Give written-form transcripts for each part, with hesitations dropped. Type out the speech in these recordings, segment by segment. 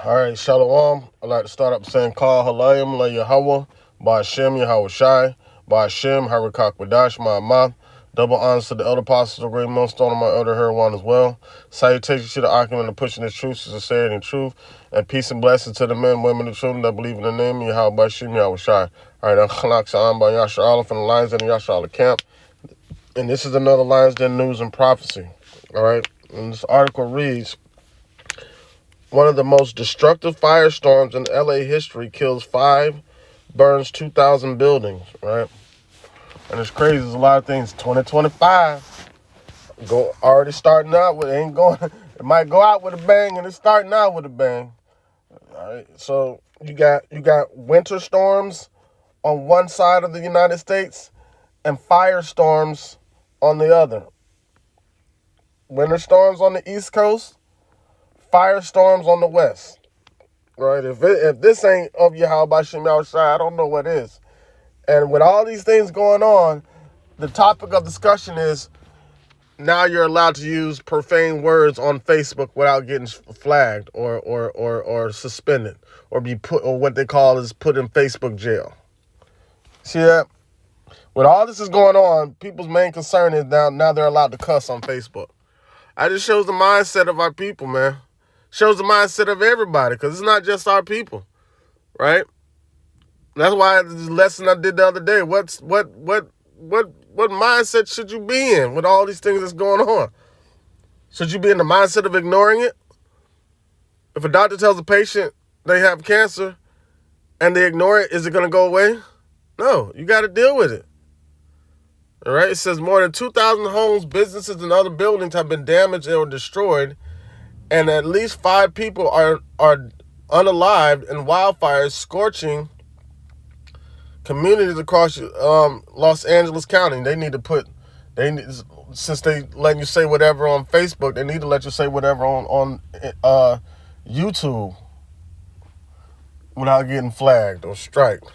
All right, Shalom. I'd like to start up saying, Call Halayim La Yahweh, Ba'Shem Yahweh Shai, Ba'Shem Harakak Wadash Ma'amah. Double honors to the elder apostles of Great Millstone and my elder Herwan as well. Salutations to the Akim and the pushing the truth, sincerity and truth, and peace and blessings to the men, women, and children that believe in the name of Yahweh Ba'Shem Yahweh Shai. All right, I'm Khalak Sa'am by Yasha Allah from the Lions Den and Yasha Allah camp. And this is another Lions Den news and prophecy. All right, and this article reads, one of the most destructive firestorms in LA history kills 5, burns 2,000 buildings, right? And it's crazy. There's a lot of things. 2025 already starting out with ain't going. It might go out with a bang, and it's starting out with a bang. All right. So you got winter storms on one side of the United States and firestorms on the other. Winter storms on the East Coast, firestorms on the West. Right? If this ain't of Yahweh Ba'Shem Yahweh Shai, I don't know what is. And with all these things going on, the topic of discussion is now you're allowed to use profane words on Facebook without getting flagged or suspended or be put, or what they call is put in Facebook jail. See that? With all this is going on, people's main concern is now they're allowed to cuss on Facebook. That just shows the mindset of our people, man. Shows the mindset of everybody, because it's not just our people, right? That's why the lesson I did the other day. What mindset should you be in with all these things that's going on? Should you be in the mindset of ignoring it? If a doctor tells a patient they have cancer and they ignore it, is it going to go away? No, you got to deal with it. All right. It says more than 2,000 homes, businesses, and other buildings have been damaged or destroyed, and at least 5 people are unalived in wildfires scorching communities across Los Angeles County. Since they letting you say whatever on Facebook, they need to let you say whatever on YouTube without getting flagged or striked.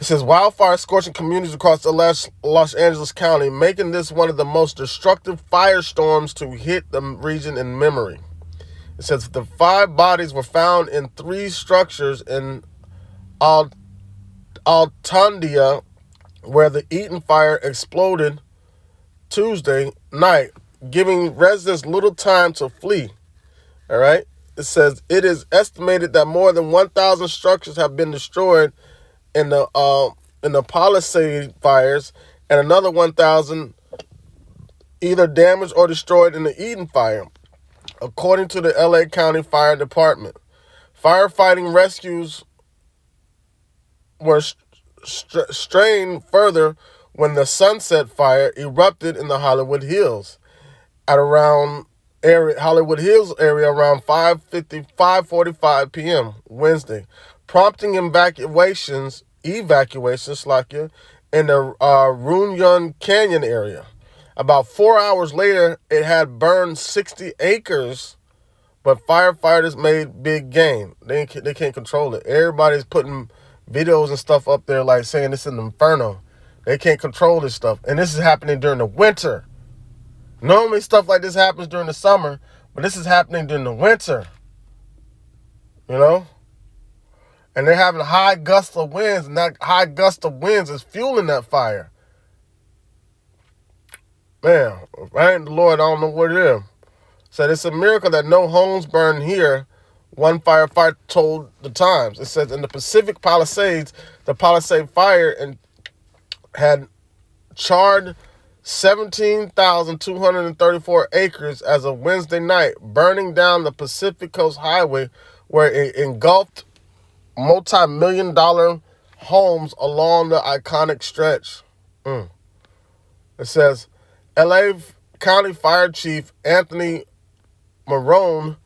It says wildfire scorching communities across the Los Angeles County, making this one of the most destructive firestorms to hit the region in memory. It says the 5 bodies were found in 3 structures in Altandia, where the Eaton fire exploded Tuesday night, giving residents little time to flee. All right. It says it is estimated that more than 1,000 structures have been destroyed in the Palisade fires, and another 1,000 either damaged or destroyed in the Eaton fire, according to the LA County Fire Department. Firefighting rescues were strained further when the Sunset Fire erupted in the Hollywood Hills Hollywood Hills area around 5:45 p.m. Wednesday, prompting evacuations in the Runyon Canyon area. About 4 hours later, it had burned 60 acres, but firefighters made big gain. They can't control it. Everybody's putting videos and stuff up there like saying it's an inferno. They can't control this stuff. And this is happening during the winter. Normally stuff like this happens during the summer, but this is happening during the winter. You know? And they're having high gusts of winds, and that high gust of winds is fueling that fire. Man, if I ain't the Lord, I don't know what it is. Said it's a miracle that no homes burned here, one firefighter told the Times. It says in the Pacific Palisades, the Palisade Fire had charred 17,234 acres as of Wednesday night, burning down the Pacific Coast Highway, where it engulfed multi-million-dollar homes along the iconic stretch. It says LA County Fire Chief Anthony Marone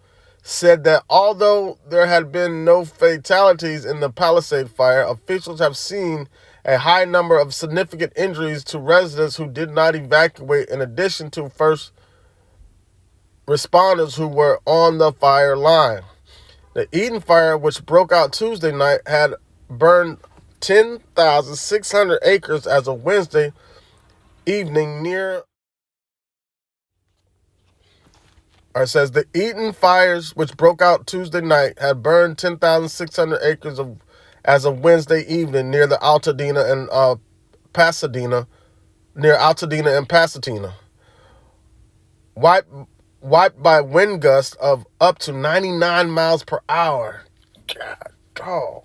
said that although there had been no fatalities in the Palisade Fire, officials have seen a high number of significant injuries to residents who did not evacuate, in addition to first responders who were on the fire line. The Eden fire, which broke out Tuesday night, had burned 10,600 acres as of Wednesday evening near It says the Eaton fires, which broke out Tuesday night, had burned 10,600 acres as of Wednesday evening near the Altadena and Pasadena, near Altadena and Pasadena. Wiped by wind gusts of up to 99 miles per hour. God, dog.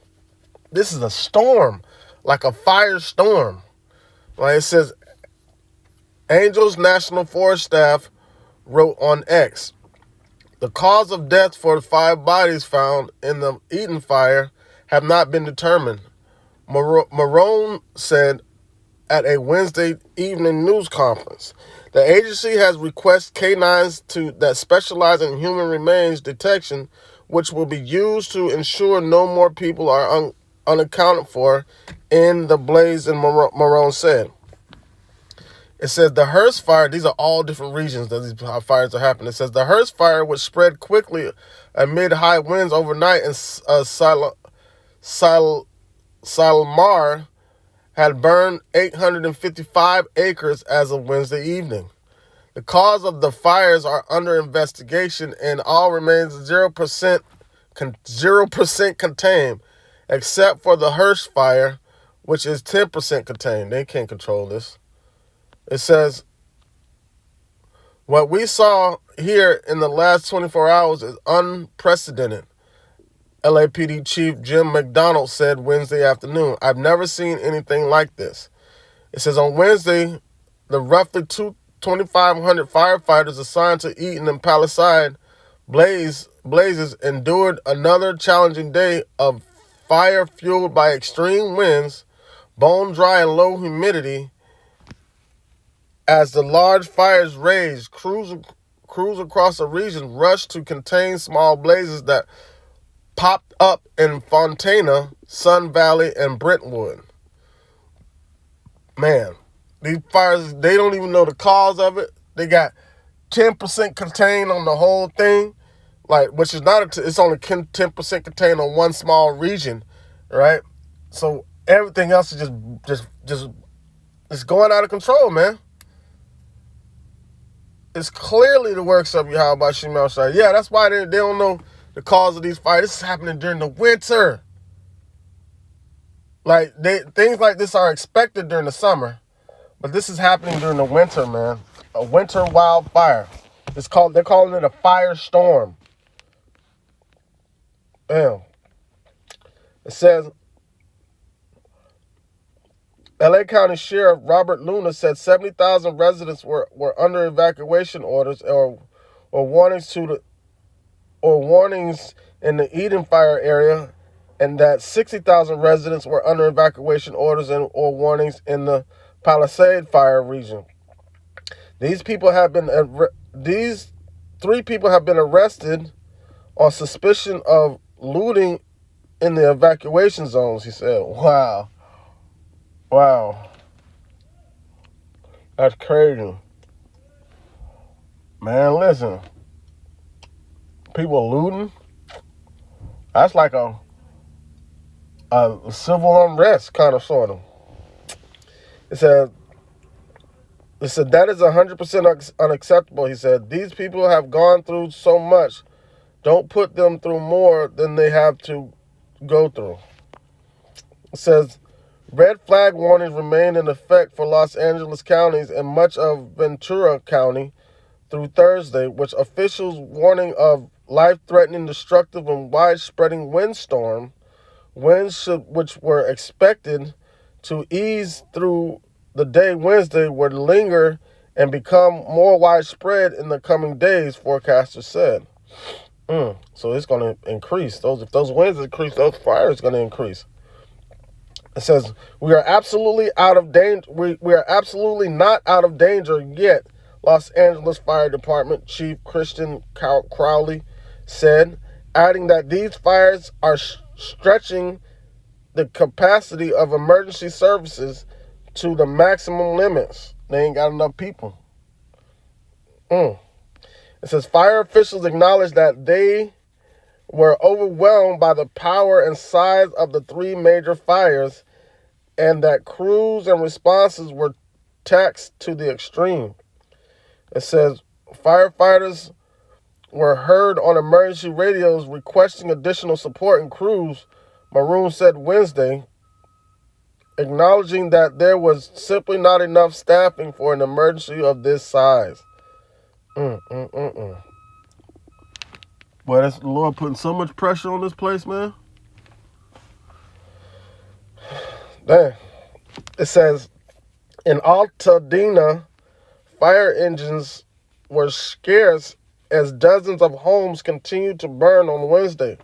This is a storm, like a firestorm. Like it says, Angels National Forest staff wrote on X, the cause of death for the 5 bodies found in the Eaton fire have not been determined, Marone said at a Wednesday evening news conference. The agency has requested canines that specialize in human remains detection, which will be used to ensure no more people are unaccounted for in the blaze, and Marone said. It says the Hearst fire, these are all different regions that these fires are happening. It says the Hearst fire, which spread quickly amid high winds overnight in Salmar, had burned 855 acres as of Wednesday evening. The cause of the fires are under investigation and all remains 0% contained, except for the Hearst fire, which is 10% contained. They can't control this. It says, what we saw here in the last 24 hours is unprecedented, LAPD Chief Jim McDonald said Wednesday afternoon. I've never seen anything like this. It says on Wednesday, the roughly 2,500 firefighters assigned to Eaton and Palisade blazes endured another challenging day of fire fueled by extreme winds, bone dry and low humidity. As the large fires raged, crews across the region rushed to contain small blazes that popped up in Fontana, Sun Valley, and Brentwood. Man, these fires, they don't even know the cause of it. They got 10% contained on the whole thing, which is not, it's only 10% contained on one small region, right? So everything else is just it's going out of control, man. It's clearly the works of Yahweh Shemel Shai. Yeah, that's why they don't know the cause of these fires. This is happening during the winter. Things like this are expected during the summer, but this is happening during the winter, man. A winter wildfire. They're calling it a firestorm. Damn. It says, LA County Sheriff Robert Luna said 70,000 residents were under evacuation orders or warnings in the Eden fire area, and that 60,000 residents were under evacuation orders or warnings in the Palisade fire region. These 3 people have been arrested on suspicion of looting in the evacuation zones, he said. Wow. That's crazy. Man, listen. People looting. That's like a civil unrest kind of sort of. It said that is 100% unacceptable, he said. These people have gone through so much. Don't put them through more than they have to go through. It says red flag warnings remain in effect for Los Angeles counties and much of Ventura County through Thursday, which officials warning of life-threatening, destructive, and wide-spreading windstorm winds which were expected to ease through the day Wednesday would linger and become more widespread in the coming days, forecasters said. So it's going to increase. If those winds increase, those fires are going to increase. It says, we are absolutely out of danger. We are absolutely not out of danger yet, Los Angeles Fire Department Chief Christian Crowley said, adding that these fires are stretching the capacity of emergency services to the maximum limits. They ain't got enough people. It says fire officials acknowledged that they were overwhelmed by the power and size of the 3 major fires and that crews and responses were taxed to the extreme. It says firefighters were heard on emergency radios requesting additional support and crews, Maroon said Wednesday, acknowledging that there was simply not enough staffing for an emergency of this size. Boy, that's the Lord putting so much pressure on this place, man. Damn. It says, in Altadena, fire engines were scarce as dozens of homes continued to burn on Wednesday.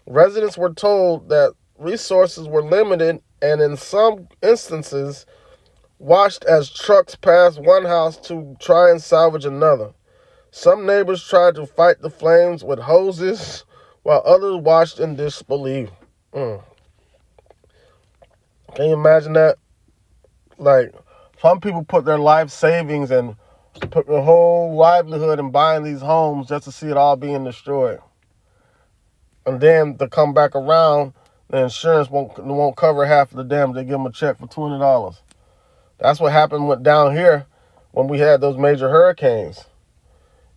Residents were told that resources were limited and in some instances watched as trucks passed one house to try and salvage another. Some neighbors tried to fight the flames with hoses while others watched in disbelief. Can you imagine that? Like, some people put their life savings and put their whole livelihood in buying these homes just to see it all being destroyed. And then to come back around, the insurance won't cover half of the damage. They give them a check for $20. That's what happened down here when we had those major hurricanes.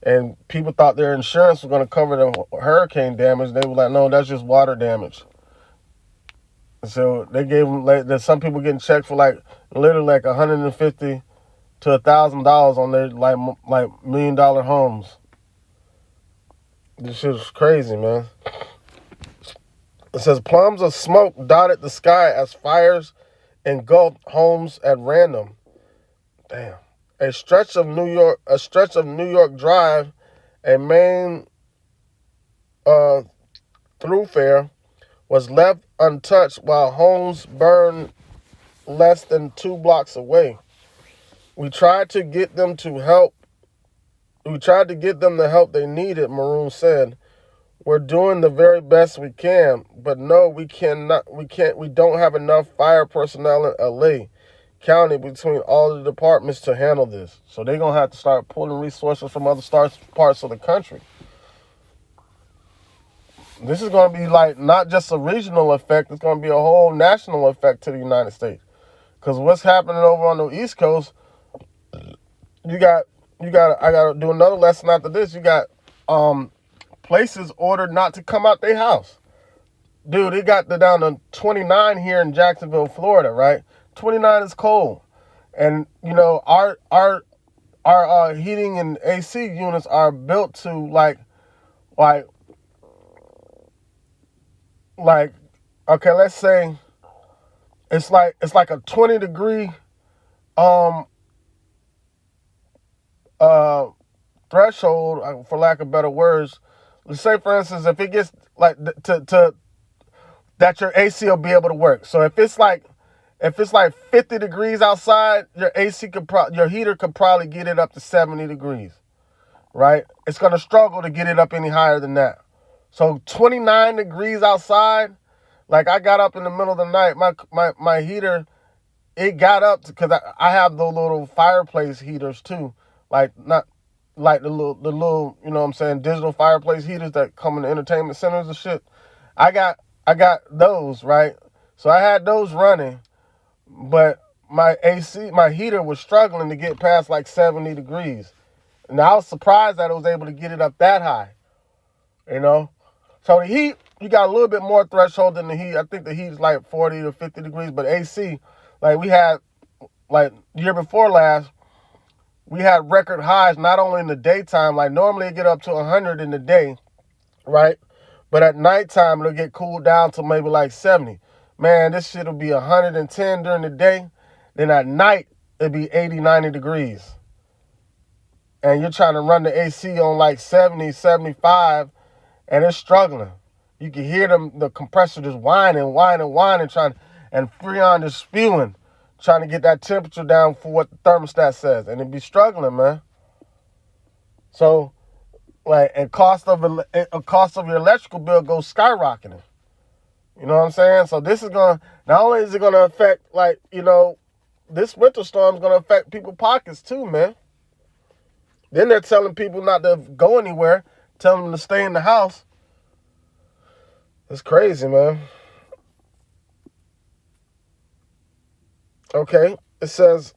And people thought their insurance was going to cover the hurricane damage. They were like, no, that's just water damage. So they gave them, there's some people getting checked for literally $150 to $1,000 on their like $1 million homes. This shit is crazy, man. It says plumes of smoke dotted the sky as fires engulfed homes at random. Damn. A stretch of New York Drive, a main thoroughfare, was left untouched while homes burned less than 2 blocks away. We tried to get them the help they needed, Maroon said. We're doing the very best we can, but no, we don't have enough fire personnel in LA County between all the departments to handle this. So they're going to have to start pulling resources from other parts of the country. This is going to be not just a regional effect, it's going to be a whole national effect to the United States. Because what's happening over on the East Coast, I got to do another lesson after this. You got places ordered not to come out their house. Dude, it got down to 29 here in Jacksonville, Florida, right? 29 is cold. And, our heating and AC units are built to okay, let's say it's like a 20 degree threshold, for lack of better words. Let's say, for instance, if it gets that your AC will be able to work. So if it's like 50 degrees outside, your your heater could probably get it up to 70 degrees, right? It's gonna struggle to get it up any higher than that. So 29 degrees outside, I got up in the middle of the night, my heater, it got up because I have the little fireplace heaters too, not like the little, you know what I'm saying, digital fireplace heaters that come in the entertainment centers and shit. I got those, right? So I had those running, but my heater was struggling to get past 70 degrees. And I was surprised that it was able to get it up that high, So the heat, you got a little bit more threshold than the heat. I think the heat is 40 or 50 degrees, but AC, we had, year before last, we had record highs, not only in the daytime, normally it get up to 100 in the day, right? But at nighttime, it'll get cooled down to maybe 70. Man, this shit will be 110 during the day. Then at night, it'll be 80, 90 degrees. And you're trying to run the AC on 70, 75, and it's struggling. You can hear the compressor just whining, and Freon just spewing, trying to get that temperature down for what the thermostat says. And it be struggling, man. So, and cost of your electrical bill goes skyrocketing. You know what I'm saying? So this is not only is it going to affect, this winter storm is going to affect people's pockets too, man. Then they're telling people not to go anywhere, telling them to stay in the house. It's crazy, man. Okay, it says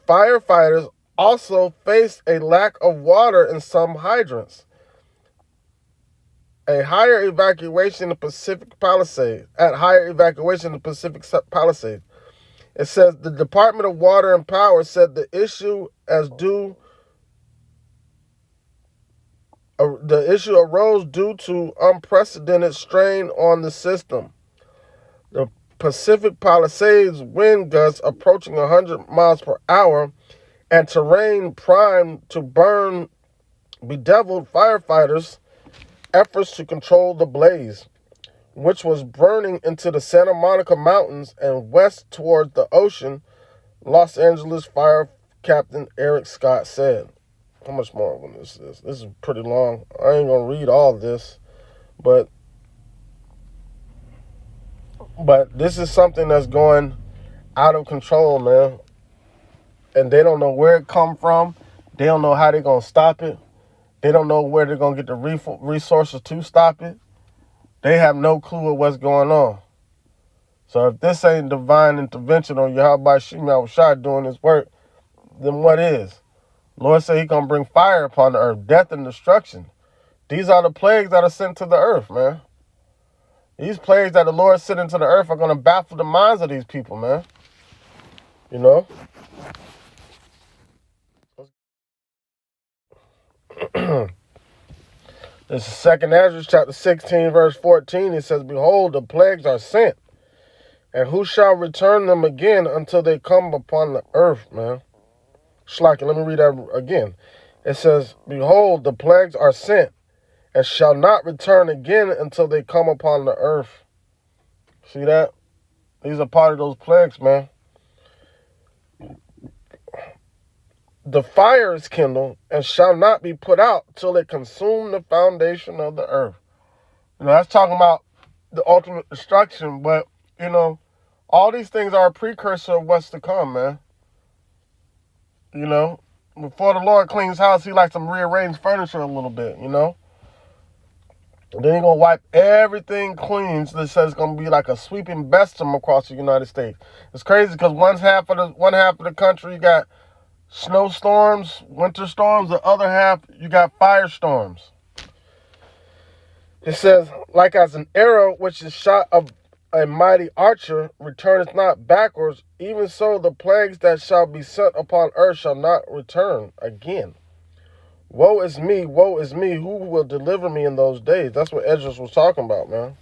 firefighters also faced a lack of water in some hydrants. At higher evacuation in the Pacific Palisades. It says the Department of Water and Power said the issue arose due to unprecedented strain on the system. The Pacific Palisades wind gusts approaching 100 miles per hour and terrain primed to burn bedeviled firefighters' efforts to control the blaze, which was burning into the Santa Monica Mountains and west towards the ocean, Los Angeles Fire Captain Eric Scott said. How much more when this is? This is pretty long. I ain't going to read all this, but this is something that's going out of control, man. And they don't know where it come from. They don't know how they're going to stop it. They don't know where they're going to get the resources to stop it. They have no clue of what's going on. So if this ain't divine intervention on Yahweh Shem Yahushua doing his work, then what is? Lord said he's going to bring fire upon the earth, death and destruction. These are the plagues that are sent to the earth, man. These plagues that the Lord sent into the earth are going to baffle the minds of these people, man. You know? This is 2nd Ezra chapter 16, verse 14. It says, behold, the plagues are sent, and who shall return them again until they come upon the earth, man? Shlaki, let me read that again. It says, behold, the plagues are sent, and shall not return again until they come upon the earth. See that? These are part of those plagues, man. The fire is kindled and shall not be put out till it consume the foundation of the earth. You know, that's talking about the ultimate destruction, but, you know, all these things are a precursor of what's to come, man. You know, before the Lord cleans house, he likes to rearrange furniture a little bit, you know. And then he's going to wipe everything clean. So it says it's going to be like a sweeping bestum across the United States. It's crazy because one half of the country, you got snowstorms, winter storms. The other half, you got firestorms. It says, like as an arrow which is shot of a mighty archer returneth not backwards, even so the plagues that shall be sent upon earth shall not return again. Woe is me, who will deliver me in those days? That's what Esdras was talking about, man.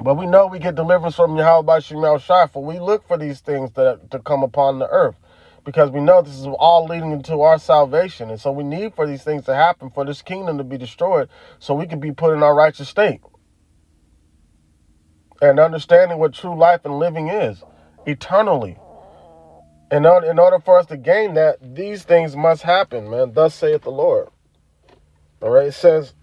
But we know we get deliverance from Yahweh Shem Yahushua, for we look for these things to come upon the earth, because we know this is all leading into our salvation. And so we need for these things to happen, for this kingdom to be destroyed, so we can be put in our righteous state. And understanding what true life and living is, eternally. And in order for us to gain that, these things must happen, man. Thus saith the Lord. All right, it says,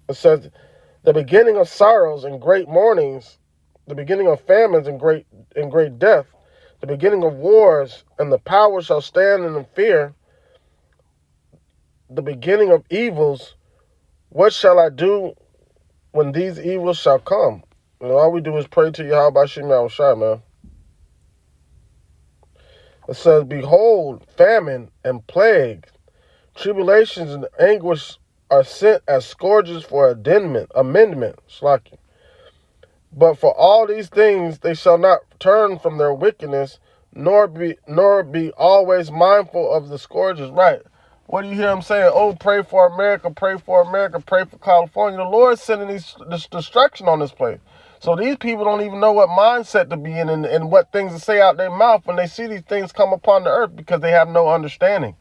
the beginning of sorrows and great mournings, the beginning of famines and great death, the beginning of wars, and the power shall stand in fear, the beginning of evils. What shall I do when these evils shall come? And all we do is pray to Yahweh Shem Yahushua, man. It says, behold, famine and plague, tribulations and anguish are sent as scourges for amendment. Shlaki. But for all these things they shall not turn from their wickedness, nor be always mindful of the scourges. Right. What do you hear them saying? Oh, pray for America, pray for America, pray for California. The Lord's sending this destruction on this place. So these people don't even know what mindset to be in and what things to say out their mouth when they see these things come upon the earth, because they have no understanding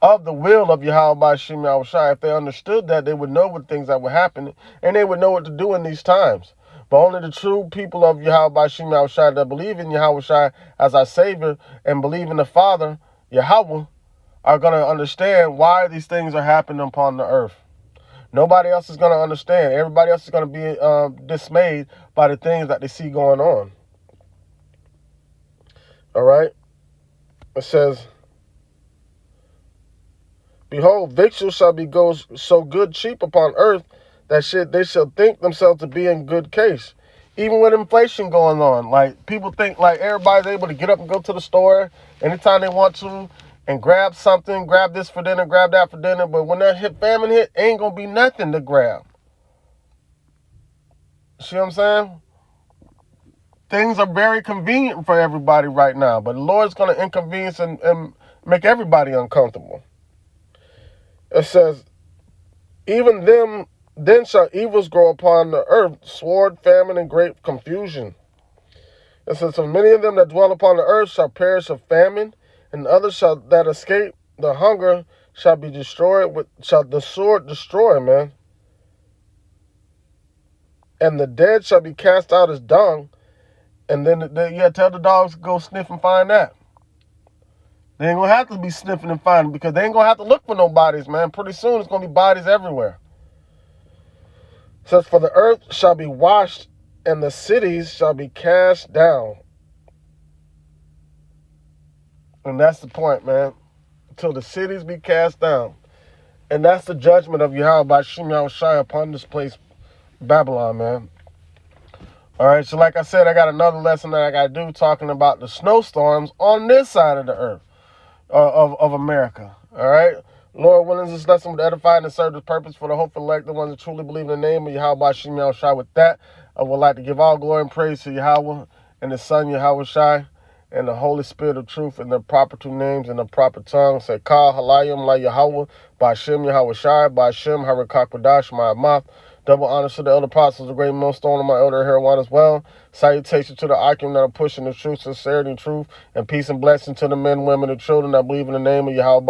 of the will of Yahweh Shem Yahushua. If they understood that, they would know what things that were happening, and they would know what to do in these times. But only the true people of Yahweh Shem Yahushua that believe in Yahushua as our Savior and believe in the Father, Yahweh, are going to understand why these things are happening upon the earth. Nobody else is going to understand. Everybody else is going to be dismayed by the things that they see going on. All right? It says, behold, victuals shall be so good cheap upon earth that they shall think themselves to be in good case. Even with inflation going on, like people think like everybody's able to get up and go to the store anytime they want to, and grab something, grab this for dinner, grab that for dinner. But when that famine hit, ain't going to be nothing to grab. See what I'm saying? Things are very convenient for everybody right now, but the Lord's going to inconvenience and make everybody uncomfortable. It says, even them, then shall evils grow upon the earth, sword, famine, and great confusion. It says, so many of them that dwell upon the earth shall perish of famine, and others shall that escape the hunger shall be destroyed, shall the sword destroy, man. And the dead shall be cast out as dung, and then tell the dogs to go sniff and find that. They ain't going to have to be sniffing and finding because they ain't going to have to look for no bodies, man. Pretty soon it's going to be bodies everywhere. It says, for the earth shall be washed and the cities shall be cast down. And that's the point, man. Until the cities be cast down. And that's the judgment of Yahweh by Shem Yahushai upon this place, Babylon, man. All right, so like I said, I got another lesson that I got to do talking about the snowstorms on this side of the earth. Of America. All right. Lord willing, this lesson would edify and serve the purpose for the hopeful elect, the ones that truly believe in the name of Yahweh Shem Yahushai. With that, I would like to give all glory and praise to Yahweh and His Son Yahweh Shai and the Holy Spirit of truth in their proper two names and the proper tongue. Say, Kal Halayim La Yahweh, by Shem Yahweh Shai, by Shem Harakak Wadash, my mouth. Double honors to the elder apostles, the great millstone of my elder Heroin as well. Salutation to the Akim that are pushing the truth, sincerity, and truth, and peace and blessing to the men, women, and children that believe in the name of Yahweh.